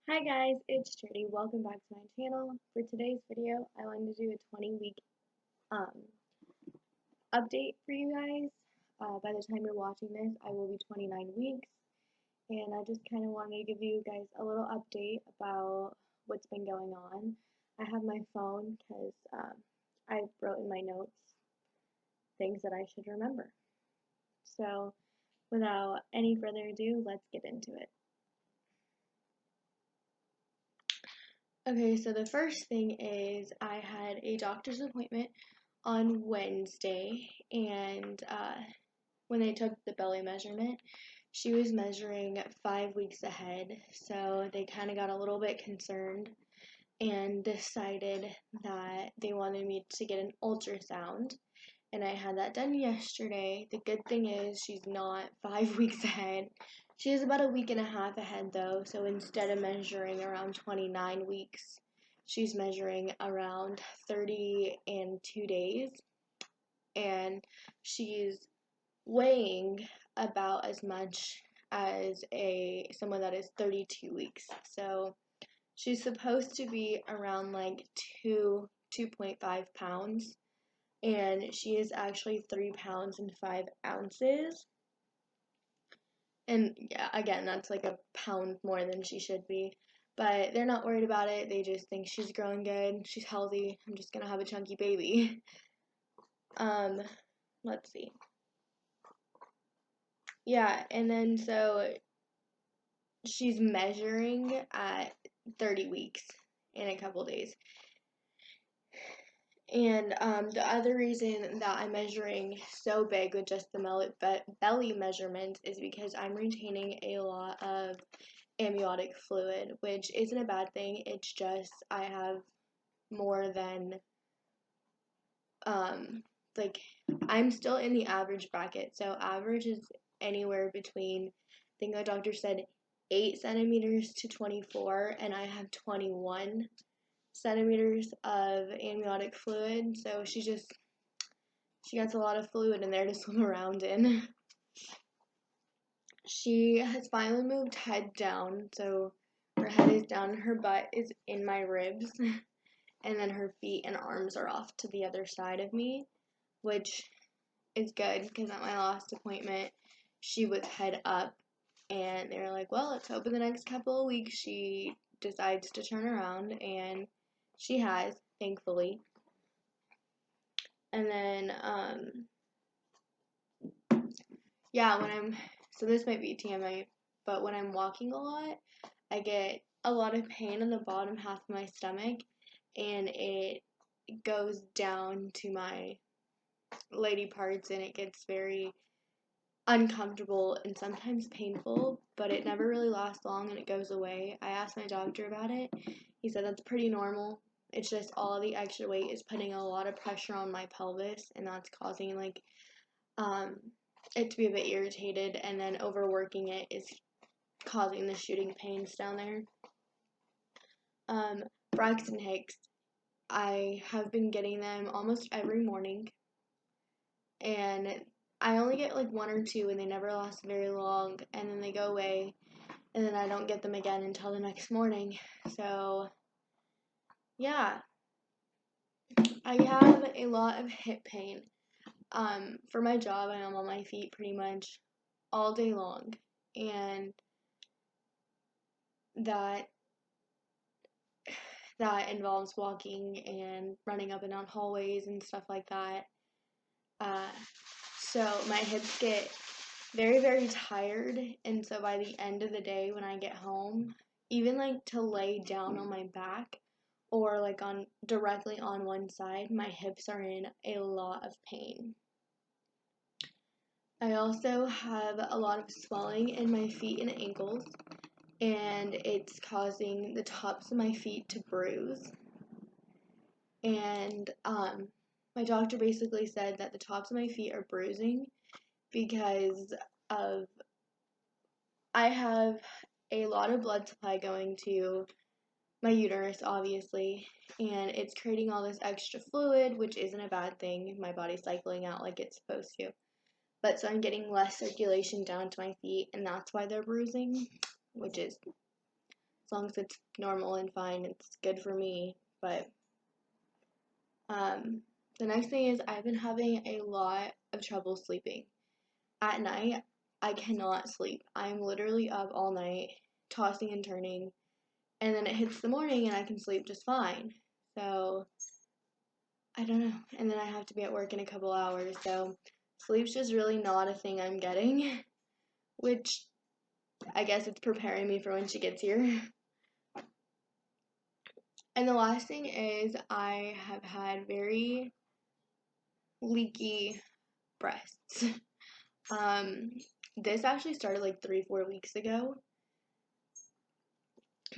Hi guys, it's Trudy. Welcome back to my channel. For today's video, I wanted to do a 20-week um, update for you guys. By the time you're watching this, I will be 29 weeks, and I just kind of wanted to give you guys a little update about what's been going on. I have my phone because I wrote in my notes things that I should remember. So, without any further ado, let's get into it. Okay, so the first thing is I had a doctor's appointment on Wednesday, and when they took the belly measurement, she was measuring 5 weeks ahead, so they kind of got a little bit concerned and decided that they wanted me to get an ultrasound, and I had that done yesterday. The good thing is she's not 5 weeks ahead. She is about a week and a half ahead though, so instead of measuring around 29 weeks, she's measuring around 30 and 2 days, and she's weighing about as much as someone that is 32 weeks. So she's supposed to be around like 2.5 pounds, and she is actually 3 pounds and 5 ounces. And yeah, again, that's like a pound more than she should be. But they're not worried about it. They just think she's growing good. She's healthy. I'm just gonna have a chunky baby. Let's see. Yeah, and then so she's measuring at 30 weeks in a couple days. And the other reason that I'm measuring so big with just the belly measurement is because I'm retaining a lot of amniotic fluid, which isn't a bad thing. It's just I have more than like I'm still in the average bracket. So average is anywhere between, I think the doctor said 8 centimeters to 24, and I have 21 centimeters of amniotic fluid. So she gets a lot of fluid in there to swim around in. She has finally moved head down, so her head is down and her butt is in my ribs, and then her feet and arms are off to the other side of me, which is good because at my last appointment she was head up, and they were like, well, let's hope in the next couple of weeks she decides to turn around, and she has, thankfully. And then yeah, so this might be TMI, but when I'm walking a lot, I get a lot of pain in the bottom half of my stomach, and it goes down to my lady parts, and it gets very uncomfortable and sometimes painful, but it never really lasts long and it goes away. I asked my doctor about it. He said that's pretty normal. It's just all the extra weight is putting a lot of pressure on my pelvis, and that's causing like it to be a bit irritated, and then overworking it is causing the shooting pains down there. Braxton Hicks, I have been getting them almost every morning, and I only get like 1 or 2, and they never last very long, and then they go away, and then I don't get them again until the next morning. So yeah, I have a lot of hip pain. For my job, I am on my feet pretty much all day long, and that involves walking and running up and down hallways and stuff like that. So my hips get very, very tired, and so by the end of the day when I get home, even like to lay down on my back or like on directly on one side, my hips are in a lot of pain. I also have a lot of swelling in my feet and ankles, and it's causing the tops of my feet to bruise. And my doctor basically said that the tops of my feet are bruising because of I have a lot of blood supply going to my uterus, obviously, and it's creating all this extra fluid, which isn't a bad thing. My body's cycling out like it's supposed to. But so I'm getting less circulation down to my feet, and that's why they're bruising, which is as long as it's normal and fine, it's good for me. But the next thing is I've been having a lot of trouble sleeping. At night, I cannot sleep. I'm literally up all night, tossing and turning, and then it hits the morning and I can sleep just fine. So, I don't know. And then I have to be at work in a couple hours, so sleep's just really not a thing I'm getting, which I guess it's preparing me for when she gets here. And the last thing is I have had very leaky breasts. This actually started like 3-4 weeks ago,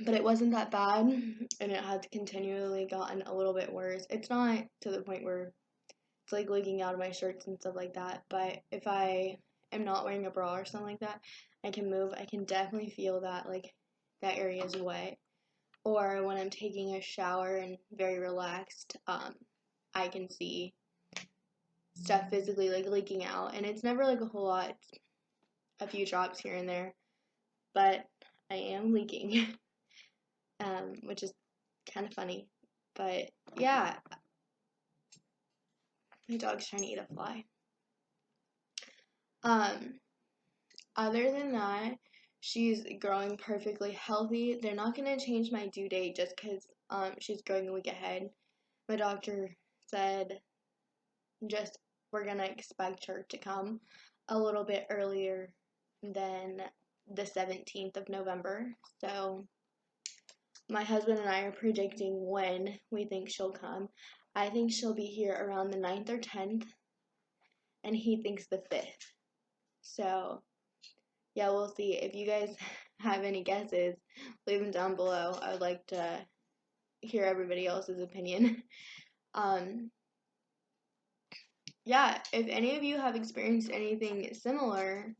but it wasn't that bad, and it has continually gotten a little bit worse. It's not to the point where it's like leaking out of my shirts and stuff like that, but if I am not wearing a bra or something like that, I can move. I can definitely feel that, like, that area is wet. Or when I'm taking a shower and very relaxed, I can see stuff physically like leaking out, and it's never like a whole lot. It's a few drops here and there, but I am leaking, which is kind of funny. But yeah, my dog's trying to eat a fly. Other than that, she's growing perfectly healthy. They're not gonna change my due date just because she's growing a week ahead. My doctor said just we're gonna expect her to come a little bit earlier than the 17th of November. So my husband and I are predicting when we think she'll come. I think she'll be here around the 9th or 10th, and he thinks the 5th. So yeah, we'll see. If you guys have any guesses, leave them down below. I would like to hear everybody else's opinion. Yeah, if any of you have experienced anything similar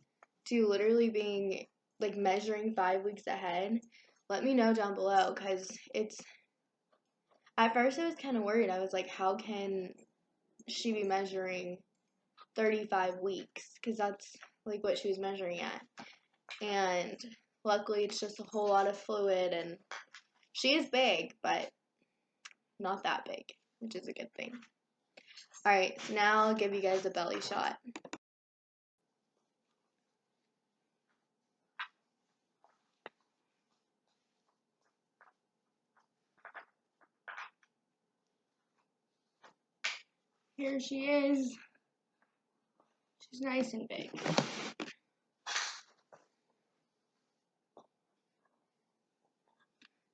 to literally being like measuring 5 weeks ahead, let me know down below, because it's at first I was kind of worried. I was like, how can she be measuring 35 weeks? Because that's like what she was measuring at. And luckily it's just a whole lot of fluid, and she is big, but not that big, which is a good thing. Alright, so now I'll give you guys a belly shot. Here she is. She's nice and big.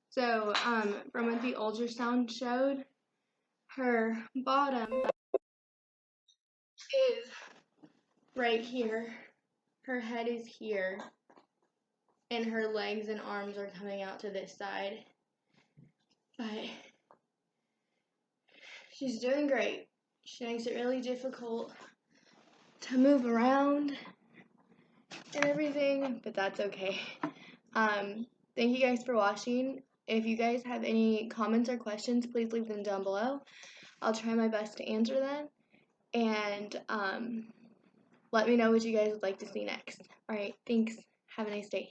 So, from what the ultrasound showed, her bottom is right here. Her head is here, and her legs and arms are coming out to this side. But she's doing great. She makes it really difficult to move around and everything, but that's okay. Thank you guys for watching. If you guys have any comments or questions, please leave them down below. I'll try my best to answer them. And let me know what you guys would like to see next. Alright, thanks. Have a nice day.